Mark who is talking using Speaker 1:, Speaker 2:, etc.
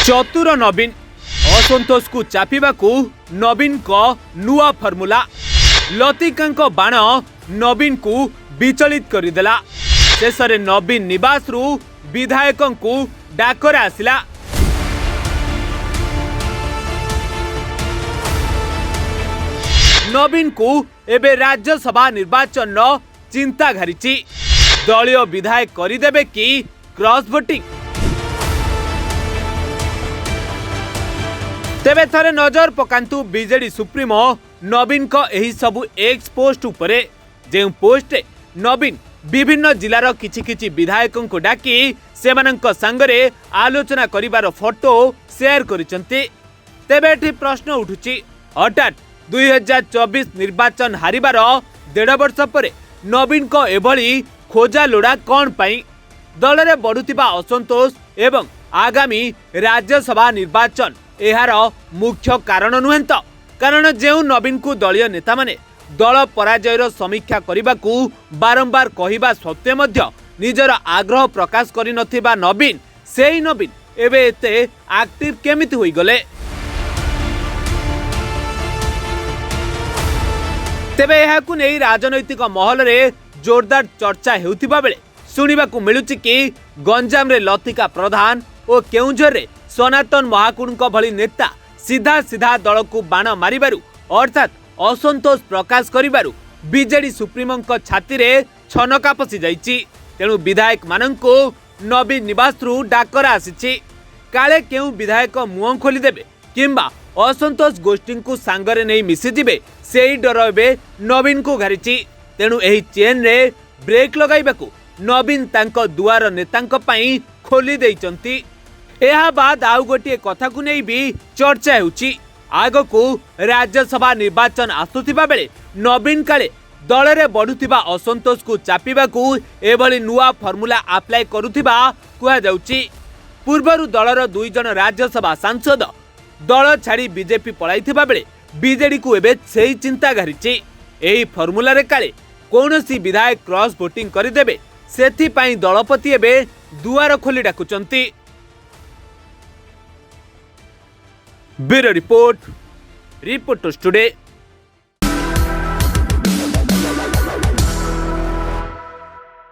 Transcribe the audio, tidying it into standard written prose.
Speaker 1: चतुर नवीन असंतोष को चापिबा को नवीन को नुआ फर्मुला लतिका बाण नवीन को विचलित करदेला। शेष में नवीन निवास रु विधायक को डाकरा आसिला। नवीन को एबे राज्यसभा निर्वाचन चिंता घारिची। दलीय विधायक करदेबे कि क्रॉस वोटिंग। तेबे थरे नजर पकांतु बीजेडी सुप्रीमो नवीन को एही सबु एक्स पोस्ट उपरे, जे पोस्ट नवीन विभिन्न जिलार किछि किछि विधायकों को डाकी सेमानंक संगरे आलोचना करिवार फोटो शेयर करिसंती। तेबे एठी प्रश्न उठुची, हठात 2024 निर्वाचन हारिबार 1.5 वर्ष पर नवीन को एभली खोजा लोड़ा कौन पाई? दल में बढ़ुतिबा असंतोष एवं आगामी राज्यसभा निर्वाचन एहार मुख्य कारण नुहें तो? कारण जो नवीन को दलीय नेता माने दल पराजयर समीक्षा करने को बारंबार कहवा सत्वे मध्य निजर आग्रह प्रकाश करि नथिबा नवीन, सेही नवीन एबे एते एक्टिव केमिति होई गले? तेबे एहाकु नै राजनैतिक महल रे जोरदार चर्चा हेउथिबा बेले सुनिबाकु मिलुछि कि गंजाम रे लतिका प्रधान और केउंझर रे सनातन महाकुड़ भली नेता सीधा सीधा दल को बाण मारिबारु अर्थात असंतोष प्रकाश करिबारु बीजेडी सुप्रीमो छाती रे छनका पसी जाइछि। तेणु विधायक मानंकु नवीन निवास रु डाकरा आसिछि। काले केउ विधायक मुंह खोली देबे किंबा असंतोष गोष्ठी को सांगरे नहीं मिसी जिबे, सेही डर एबे नवीन को घारिछि। तेणु एही चेन रे ब्रेक लगाइबाकू नवीन तांको दुआर नेतांक पई खोली देइचंती। एहा बाद आउ गोटे कथा को नहीं भी चर्चा हेउछि। आगकू राज्यसभा निर्वाचन आसुथिबा बेले नवीन काले दल रे बढ़ुथिबा असंतोष को चापिबाकू एभली नुआ फर्मुला अप्लाई करुथिबा कुहा जाउछि। पूर्वरु दलर 2 जन राज्यसभा सांसद दल छाड़ी बीजेपी पळाइथिबा बेले बीजेडी को एबे सेही चिंता घारिछि। एही फर्मुला रे काले कोनोसी विधायक क्रॉस वोटिंग करिदेबे, सेथि पई दलपति एबे दुआर खोली डाकुचंती। Bureau report, reporters today.